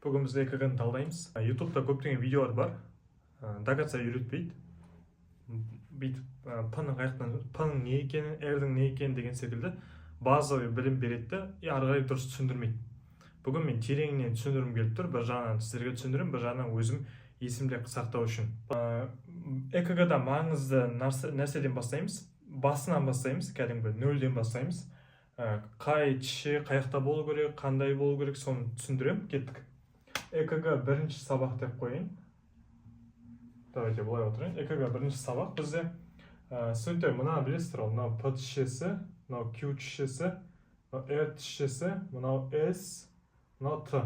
Бүгін біз экг-ны талдаймыз. Ютубта көптеген видеолар бар. Догадса үйретпейді. Бүйтіп п-ның не екенін, r-дің не екенін деген секілді базовый білім береді, ары қарай дұрыс түсіндірмейді. Бүгін мен тереңінен түсіндіргім келіп тұр. Бір жағынан сіздерге түсіндірем, бір жағынан өзім есімде сақтау үшін. Экг-да маңызды нәрседен бастаймыз. Басынан бастаймыз, кәдімгі нөлден бастаймыз. Қай түсше, қаяқта болу керек, қандай болу керек, соны түсіндірем. Кеттік. экг бірінші сабақ деп қойын. Давайте бұлай отырайын. экг бірінші сабақ бізде студенттер мына білесіздер, мынау п түсшесі, мынау q түсшесі, мынау r түсшесі, мынау s, мынау t.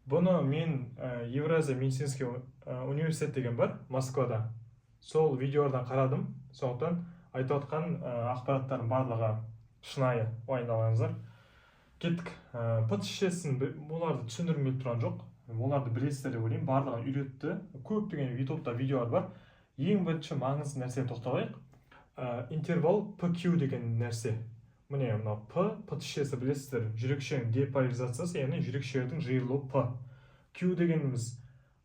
Бұны мен Евразия медицинский университет деген бар Москвада. Сол видеолардан қарадым. Сондықтан айтып отқан ақпараттардың барлығы шынайы, уайымдамаңыздар. Кеттік. П түсшесін оларды түсіндіргім келіп тұрған жоқ. Оларды білесіздер деп ойлаймын. Барлығын үйретті. Көптеген ютубта видеолар бар. Ең бірінші маңызды нәрсеге тоқталайық. Интервал PQ деген нәрсе. Міне мынау П түсшесі білесіздер. Жүрекшенің деполяризациясы, яғни жүрекшелердің жиырылуы П. Q дегеніміз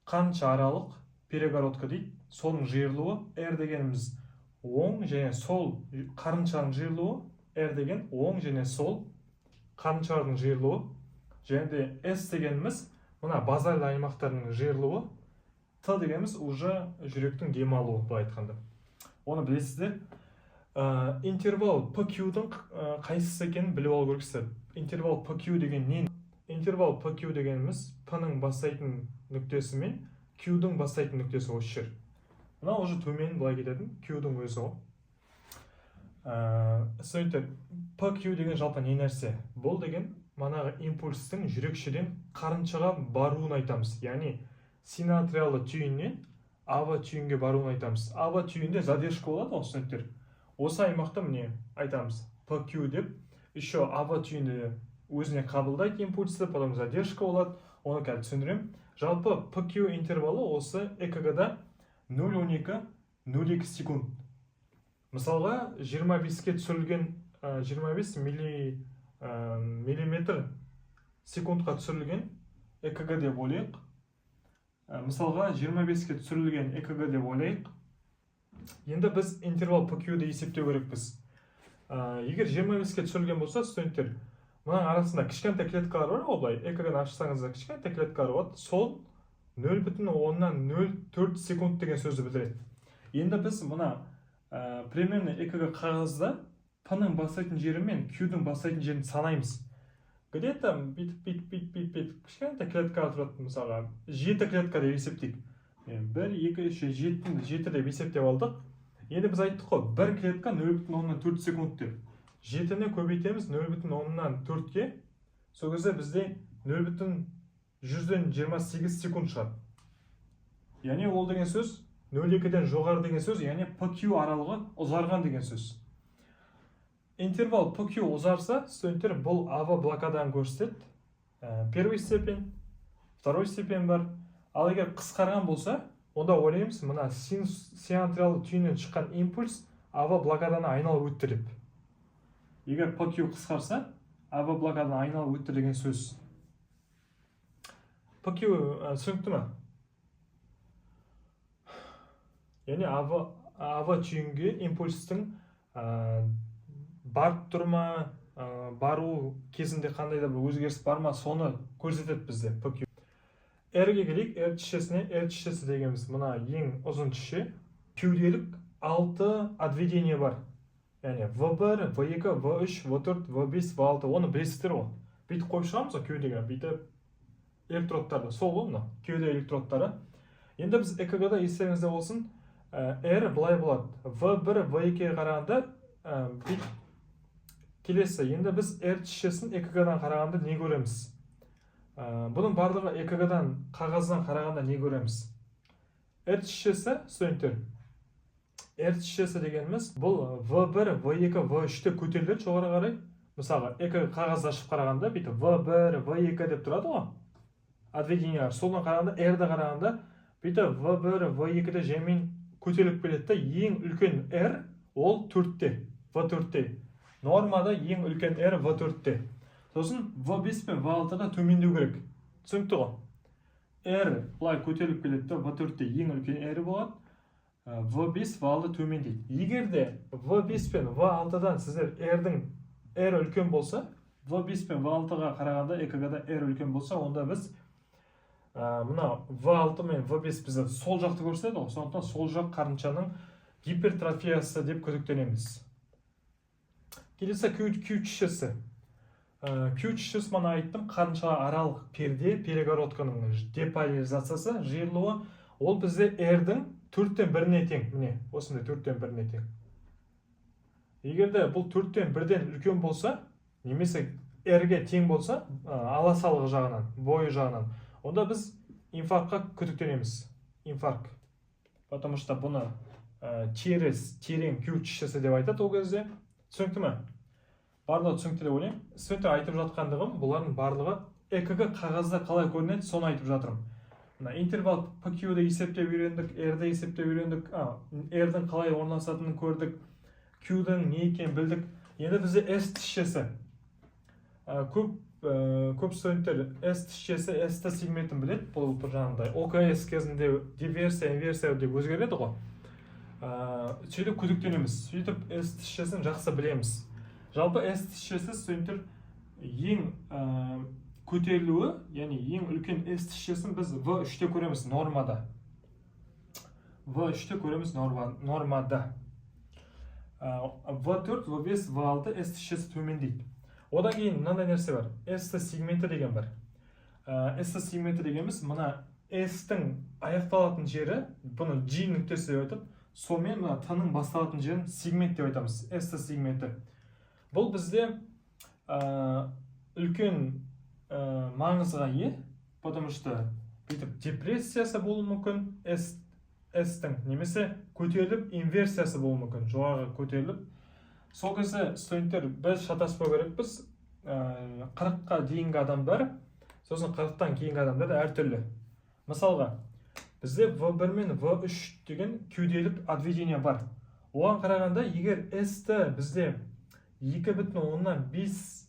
қанша аралық перегородка дейді. Соның жиырылуы. R дегеніміз оң және сол қарыншаның жиырылуы. R деген оң және сол қарыншалардың жиырылуы. Және де S дегеніміз мына базальды аймақтарының жиырылуы. Т дегеніміз уже жүректің демалуы, былай айтқанда. Оны білесіздер. Интервал PQ-дің қайсысы екенін біліп алу керексіздер. Интервал PQ деген не? Интервал PQ дегеніміз П-ның бастайтын нүктесі мен Q-дің бастайтын нүктесі осы жер. Мына уже төмен былай кететін Q-дің өзі ғой. Студенттер, PQ деген жалпы не нәрсе? Бұл деген манағы импульстің жүрекшеден қарыншаға баруын айтамыз. Яғни синатриялы түйіннен ава түйінге баруын айтамыз. Ава түйінде задержка болады ғой, студенттер. Осы аймақта міне айтамыз PQ деп. Еще ава түйінді өзіне қабылдайды импульсті, потом задержка болады. Оны қазір түсіндірем. Жалпы PQ интервалы осы экг-да 0,12-0,2 секунд. Мысалға 25-ке түсірілген 25 миллиметр секундқа түсірілген экг деп ойлайық. Мысалға 25-ке түсірілген экг деп ойлайық. Енді біз интервал PQ-ді есептеу керекпіз. Егер 25-ке түсірілген болса, студенттер, мұның арасында кішкентай клеткалар бар ғой, былай экг-ны ашсаңызда кішкентай клеткалар болады. Сол 0,04 секунд деген сөзді білдіреді. Енді біз мұна примерно экг қағазда П-ның бастайтын жері мен Q-дің бастайтын жерін санаймыз. Где-то бит кішкентай клеткалар тұрады, мысалға 7 клетка деп есептейік. 1, 2, 3, 7 деп есептеп алдық. Енді біз айттық қой, бір клетка 0,04 секунд деп. 7-ні көбейтеміз 0,04-ке. Сол кезде бізде 0,128 секунд шығады. Яғни ол деген сөз 0,2-ден жоғары деген сөз, яғни PQ аралығы ұзарған деген сөз. Интервал PQ ұзарса, студенттер, бұл ава блокададан көрсетеді. Первый степень, второй степень бар. Ал егер қысқарған болса, онда ойлаймыз, мына синатриялы түйіннен шыққан импульс ава блокаданы айналып өтті деп. Егер PQ қысқарса, ава блокаданы айналып өтті деген сөз. PQ түсінікті ме? Яғни ава түйінге импульстің барып тұрма, бару кезінде қандай да бір өзгеріс бар ма, соны көрсетеді бізде PQ. R-ге келейік, R түсшесіне. R түсшесі дегеніміз мына ең ұзын түсше. Q-делік 6 отведение бар. Яғни V1, V2, V3, V4, V5, V6. Оны білесіздер ғой. Бүйтіп қойып шығамыз ғой Q-деген. Бүйтіп электродтарды. Сол ғой мына Q-де электродтары. Енді біз экг-да естеріңізде болсын, R былай болады. V1, V2-ге қарағанда келесі. Енді біз R түсшесін экг-дан қарағанда не көреміз? Бұның барлығы экг-дан, қағаздан қарағанда не көреміз? R түсшесі, студенттер, R түсшесі дегеніміз, бұл V1, V2, V3-те көтеріледі жоғары қарай. Мысалға, экг қағазды ашып қарағанда, бүйтіп V1, V2 деп тұрады ғой. Отведениялар. Солдан қарағанда, R-да қарағанда, бүйтіп V1, V2-де жаймен көтеріліп келеді. Ең үлкен R ол 4-те, V4-те. Нормада ең үлкен R V4-те. Сосын V5 пен V6-да төмендеу керек. Түсінікті ғой. R былай көтеріліп келеді да, V4-те ең үлкен R болады. V5, V6 төмендейді. Егер де V5 пен V6-дан сіздер R-дің R үлкен болса, V5 пен V6-ға қарағанда EKG-да R үлкен болса, онда біз мына V6 мен V5 бізді сол жақты көрсетеді ғой, сондықтан сол жақ қарыншаның гипертрофиясы деп күдіктенеміз. Келесі Q3-шісі. Q3-шісі мана айттым, қарынша аралық перде, перегородканың деполяризациясы, жиырылуы, ол бізде R-дің 4-тен 1-не тең. Міне, осындай 4-тен 1-не тең. Егерде бұл 4-тен 1-ден үлкен болса, немесе R-ге тең болса, аласалығы жағынан, бойы жағынан, онда біз инфарктқа күдіктенеміз. Инфаркт. Потому что бұны терең Q3-шісі деп айтады ол кезде. Түсінікті ме? Барлығы түсінікті деп ойлаймын. Студенттер айтып жатқандығым, бұлардың барлығы EKG қағазда қалай көрінеді, соны айтып жатырмын. Интервал PQ-ді есептеп үйрендік, R-ді есептеп үйрендік, R-дің қалай орналасатынын көрдік, Q-дің не екенін білдік. Енді бізде S-тішесі. Көп студенттер S-тішесі, S-ті сегментін біледі. Бұл жаңағыдай OKS кезінде диверсия, инверсия деп өзгереді ғой. Сөйтіп күдіктенеміз. Сөйтіп S-тішесін жақсы білеміз. Жалпы S-тішесі студенттер ең көтерілуі, яғни ең үлкен S-тішесін біз V3-те көреміз нормада. V3-те көреміз нормада. V4, V5, V6 S-тішесі төмендейді. Одан кейін мынандай нәрсе бар. S-ті сегменті деген бар. S-ті сегменті дегеніміз мына S-тің аяқталатын жері, бұны G нүктесі деп айтып, сонымен мына T-ның басталатын жерін сегмент деп айтамыз. S-ті сегменті. Бұл бізде үлкен маңызға ие, потому что депрессиясы болуы мүмкін S-тің, немесе көтеріліп инверсиясы болуы мүмкін, жоғары көтеріліп. Сол кезде студенттер біз шатаспау керекпіз, 40-қа дейінгі адамдар, сосын 40-тан кейінгі адамдар әртүрлі. Мысалға, бізде V1 мен V3 деген кеуделік отведение бар. Оған қарағанда, егер S-ті бізде 2,5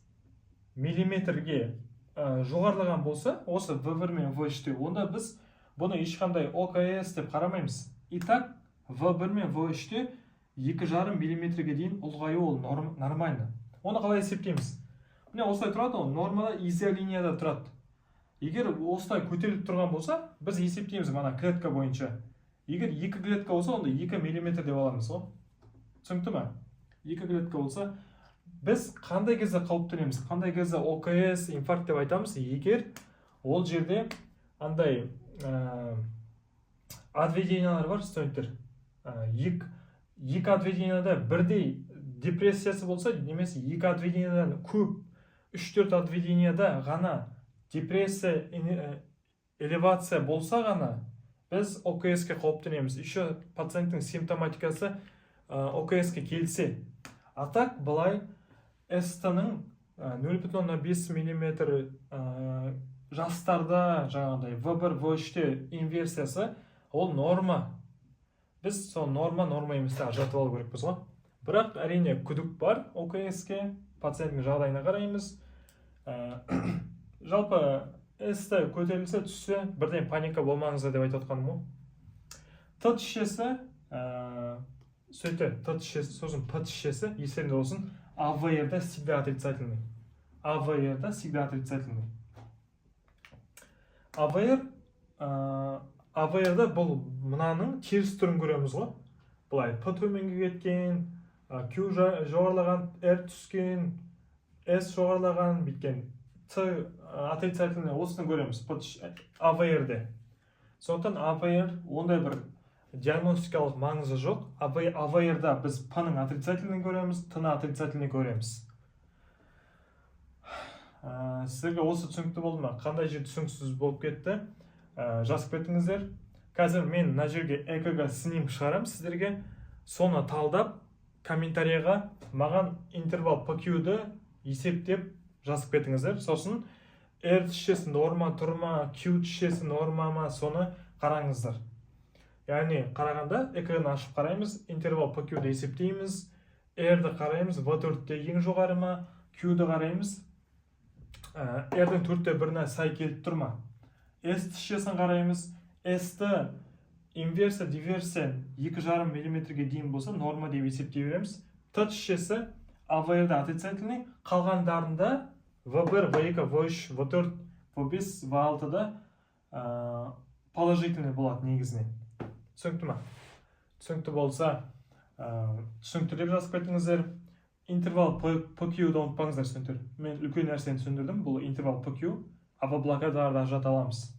миллиметрге жоғарылаған болса, осы V1 мен V3-те, онда біз бұны ешқандай OKS деп қарамаймыз. Итак, V1 мен V3-те 2,5 миллиметрге дейін ұлғаю ол нормально. Оны қалай есептейміз? Міне осылай тұрады, ол нормада изолинияда тұрады. Егер осылай көтеріліп тұрған болса, біз есептейміз мана клетка бойынша. Егер 2 клетка болса, онда 2 миллиметр деп аламыз. Түсінікті ме? 2 клетка болса, біз қандай кезде қауіптенеміз, қандай кезде OKS, инфаркт деп айтамыз, егер ол жерде андай отведениялар бар, студенттер. Екі отведенияда бірдей депрессиясы болса, немесе екі отведениядан көп, 3-4 отведенияда ғана депрессия, элевация болса ғана, біз OKS-ке қауіптенеміз. Еще пациенттің симптоматикасы OKS-ке келсе. А так, былай, S-тінің 0,5 мм жастарда жаңағыдай V1, V3-те инверсиясы, ол норма. Біз сол норма еместі ажыратып алу керекпіз ғой. Бірақ әрине күдік бар OKS-ке, пациенттің жағдайына қараймыз. Жалпы S-ті көтерілсе түссе, бірден паника болмаңыздар деп айтып отқаным ғой. Т-тішесі, сосын П-тішесі, естеріңізде болсын, АВР-да всегда отрицательный. АВР-да всегда отрицательный. АВР-да бұл мынаның теріс түрін көреміз ғой. Бұлай П төменге кеткен, Q жоғарлаған, R түскен, S жоғарлаған, біткен, Т отрицательный, осыны көреміз АВР-де. Сондықтан АВР ондай бір диагностикалық маңызы жоқ. АВР-да біз П-ның отрицательный көреміз, Т-ны отрицательный көреміз. Сіздерге осы түсінікті болды ма? Қандай жер түсініксіз болып кетті? Жазып кетіңіздер. Қазір мен мына жерге ЭКГ снимок шығарам сіздерге. Соны талдап, комментарияға маған интервал PQ-ді есептеп жазып кетіңіздер. Сосын R тішесі норма тұрма, Q тішесі норма ма, соны қараңыздар. Яғни қарағанда ЭКГ-ны ашып қараймыз, интервал PQ-ді есептейміз, R-ді қараймыз, V4-те ең жоғары ма, Q-ді қараймыз, R-дің 4-те 1-на сай келіп тұрма. S тішесін қараймыз. S-ті инверсия диверсия 2,5 мм дейін болса норма деп есептей береміз. Т тішесі АВР-да отрицательный, қалғандарында В1, В2, В3, В4, В5, В6-да положительный болады негізінен. Түсінікті ма? Түсінікті болса, түсініктіріп жазып кетіңіздер. Интервал PQ-ді ұмытпаңыздар, студенттер. Мен үлкен нәрсені түсіндірдім. Бұл интервал PQ, а в блокадаларда ажырата аламыз.